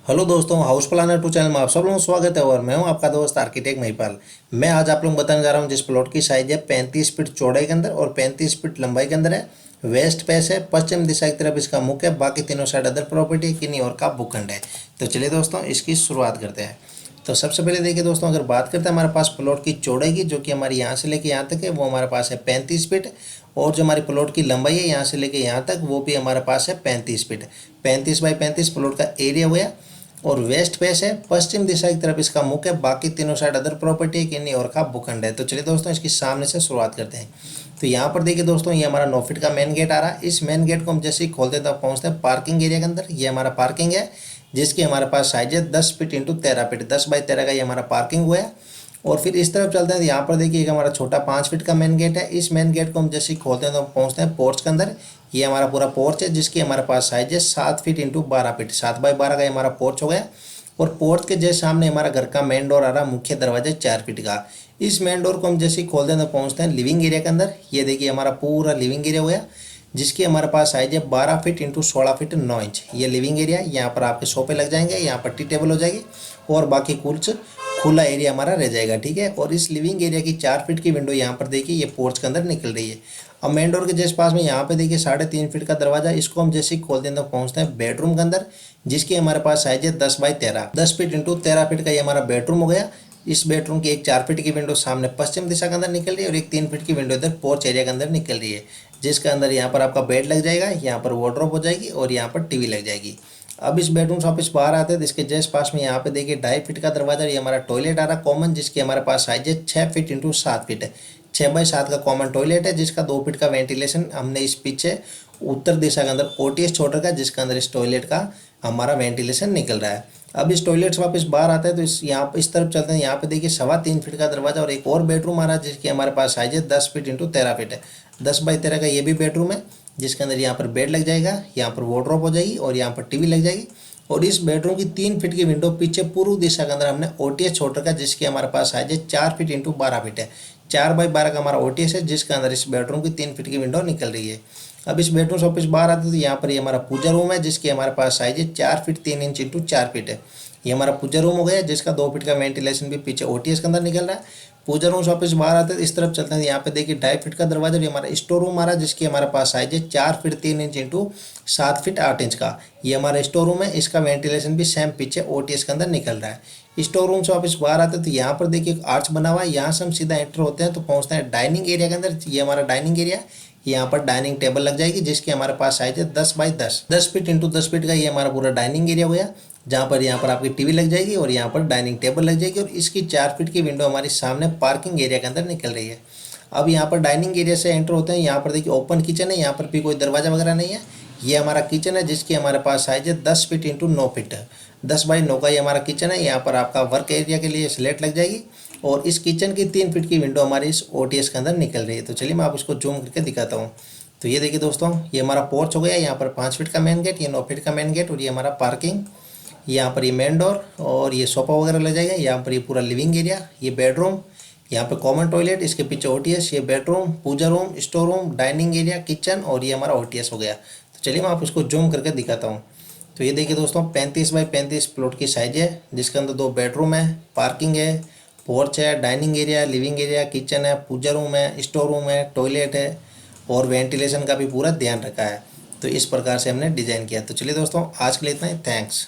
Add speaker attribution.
Speaker 1: Hello दोस्तों, house planner to channel में आप सब लोगों का स्वागत है। और मैं हूं आपका दोस्त आर्किटेक्ट महिपाल। मैं आज आप लोगों को बताने जा रहा हूं जिस प्लॉट की साइज है 35 फीट चौड़ाई के अंदर और 35 फीट लंबाई के अंदर है। वेस्ट फेस है, पश्चिम दिशा की तरफ इसका मुख है, बाकी तीनों साइड अदर प्रॉपर्टी किन्हीं और का भूखंड है। तो चलिए दोस्तों इसकी शुरुआत करते हैं। तो सबसे पहले देखिए दोस्तों, अगर बात करते हैं हमारे पास प्लॉट की चौड़ाई की, जो कि हमारी यहाँ से लेके यहाँ तक है, वो हमारे पास है 35 फीट। और जो हमारी प्लॉट की लंबाई है यहाँ से लेके यहाँ तक, वो भी हमारे पास है 35 फीट। 35 बाई 35 प्लॉट का एरिया हुआ। और वेस्ट फेस है, पश्चिम दिशा की तरफ इसका मुख है, बाकी तीनों साइड अदर प्रॉपर्टी है किन्हीं और का भूखंड है। तो चलिए दोस्तों इसकी सामने से शुरुआत करते हैं। तो यहाँ पर देखिए दोस्तों, ये हमारा 9 फीट का मेन गेट आ रहा है। इस मेन गेट को हम जैसे ही खोलते हैं तो पहुँचते हैं पार्किंग एरिया के अंदर। ये हमारा पार्किंग है, जिसकी हमारे पास साइज है 10 फीट इंटू 13 फीट, 10 बाई 13 का ये हमारा पार्किंग हुआ है। और फिर इस तरफ चलते हैं तो यहाँ पर देखिए एक हमारा छोटा 5 फीट का मेन गेट है। इस मेन गेट को हम जैसे ही खोलते हैं तो हम पहुँचते हैं पोर्च के अंदर। ये हमारा पूरा पोर्च है, जिसकी हमारे पास साइज है 7 फीट इंटू 12 फीट, 7 बाई 12 का ये हमारा पोर्च हो गया। और पोर्च के जैसे सामने हमारा घर का मेन डोर आ रहा है, मुख्य दरवाजा 4 फीट का। इस मेन डोर को हम जैसे ही खोलते हैं तो पहुँचते हैं लिविंग एरिया के अंदर। ये देखिए हमारा पूरा लिविंग एरिया हो गया, जिसकी हमारे पास साइज है 12 फीट इंटू 16 फीट 9 इंच। ये लिविंग एरिया, यहाँ पर आपके सोफे लग जाएंगे, यहाँ पर टी टेबल हो जाएगी और बाकी कुछ खुला एरिया हमारा रह जाएगा, ठीक है। और इस लिविंग एरिया की 4 फीट की विंडो यहाँ पर देखिए ये पोर्च के अंदर निकल रही है। अब मेन डोर के जैसे पास में यहाँ पे देखिए 3.5 फीट का दरवाजा, इसको हम जैसे ही खोलते हैं तो पहुँचते हैं बेडरूम के अंदर, जिसकी हमारे पास साइज है 10 बाई 13, 10 फीट इंटू 13 फीट का ये हमारा बेडरूम हो गया। इस बेडरूम की एक 4 फीट की विंडो सामने पश्चिम दिशा के अंदर निकल रही है और एक 3 फीट की विंडो इधर पोर्च एरिया के अंदर निकल रही है, जिसके अंदर यहाँ पर आपका बेड लग जाएगा, यहाँ पर वार्डरोब हो जाएगी और यहाँ पर टीवी लग जाएगी। अब इस बेडरूम से वापस बाहर आते हैं तो इसके जस्ट पास में यहाँ पे देखिए 2.5 फीट का दरवाजा, ये हमारा टॉयलेट आ रहा है कॉमन, जिसकी हमारे पास साइज है 6 फीट इंटू 7 फीट है। 6 बाई 7 का कॉमन टॉयलेट है, जिसका 2 फीट का वेंटिलेशन हमने इस पीछे उत्तर दिशा के अंदर ओटीएस छोड़ रखा है, जिसके अंदर इस टॉयलेट का हमारा वेंटिलेशन निकल रहा है। अब इस टॉयलेट से वापस बाहर आता है तो इस तरफ चलते हैं। यहाँ पे देखिए 3.25 फीट का दरवाजा और एक और बेडरूम आ रहा है, जिसकी हमारे पास साइज है 10 फीट इंटू 13 फीट है। 10 बाई 13 का ये भी बेडरूम है, जिसके अंदर यहाँ पर बेड लग जाएगा, यहाँ पर वार्डरोब हो जाएगी और यहाँ पर टीवी लग जाएगी। और इस बेडरूम की 3 फीट की विंडो पीछे पूर्व दिशा के अंदर हमने ओटीएस छोड़ रखा है, जिसकी हमारे पास साइज है 4 फीट इंटू 12 फीट है। 4 बाई 12 का हमारा ओटीएस है, जिसके अंदर इस बेडरूम की 3 फीट की विंडो निकल रही है। अब इस बेडरूम से वापस बाहर आते हैं तो यहाँ पर ये हमारा पूजा रूम है, जिसकी हमारे पास साइज है 4 फीट 3 इंच इंटू 4 फीट है। ये हमारा पूजा रूम हो गया, जिसका 2 फीट का वेंटिलेशन भी पीछे ओटीएस के अंदर निकल रहा है। पूजा रूम से वापस बाहर आते हैं इस तरफ चलते हैं, यहाँ पे देखिए 2.5 फीट का दरवाजा, ये हमारा स्टोर रूम आ रहा है, जिसकी हमारे पास साइज है 4 feet 3 inch into 7 feet 8 inch का। ये हमारा स्टोर रूम है, इसका वेंटिलेशन भी सेम पीछे ओटीएस के अंदर निकल रहा है। स्टोर रूम से वापस बाहर आते हैं तो यहाँ पर देखिए एक आर्च बना हुआ है, यहाँ से हम सीधा एंटर होते हैं तो पहुँचते हैं डाइनिंग एरिया के अंदर। ये हमारा डाइनिंग एरिया, यहाँ पर डाइनिंग टेबल लग जाएगी, जिसकी हमारे पास साइज है 10 बाई 10, 10 फीट इंटू 10 फीट का ये हमारा पूरा डाइनिंग एरिया हो गया, जहाँ पर यहाँ पर आपकी टीवी लग जाएगी और यहाँ पर डाइनिंग टेबल लग जाएगी। और इसकी 4 फीट की विंडो हमारी सामने पार्किंग एरिया के अंदर निकल रही है। अब यहाँ पर डाइनिंग एरिया से एंटर होते हैं, यहाँ पर देखिए ओपन किचन है, यहाँ पर भी कोई दरवाजा वगैरह नहीं है। ये हमारा किचन है, जिसकी हमारे पास साइज है 10 फीट इंटू 9 फीट, 10 बाई 9 का ये हमारा किचन है। यहाँ पर आपका वर्क एरिया के लिए स्लेट लग जाएगी और इस किचन की 3 फीट की विंडो हमारी इस ओटीएस के अंदर निकल रही है। तो चलिए मैं आपको जूम करके दिखाता हूँ। तो ये देखिए दोस्तों, ये हमारा पोर्च हो गया, यहाँ पर 5 फीट का मेन गेट, ये 9 फीट का मेन गेट और ये हमारा पार्किंग, यहाँ पर ये मेन डोर और ये सोफा वगैरह लग जाएगा। यहाँ पर ये पूरा लिविंग एरिया, ये बेडरूम, यहाँ पे कॉमन टॉयलेट, इसके पीछे ओटीएस, ये bedroom, puja room, store room, dining area, kitchen और ये हमारा ओटीएस हो गया। तो चलिए मैं आपको इसको जूम करके दिखाता हूँ। तो ये देखिए दोस्तों, 35 बाई 35 प्लॉट की साइज है, जिसके अंदर 2 बेडरूम है, पार्किंग है, पोर्च है, dining area, living area, kitchen है, पूजा रूम है, स्टोर रूम है, टॉयलेट है और वेंटिलेशन का भी पूरा ध्यान रखा है। तो इस प्रकार से हमने डिज़ाइन किया। तो चलिए दोस्तों आज के लिए इतना ही, थैंक्स।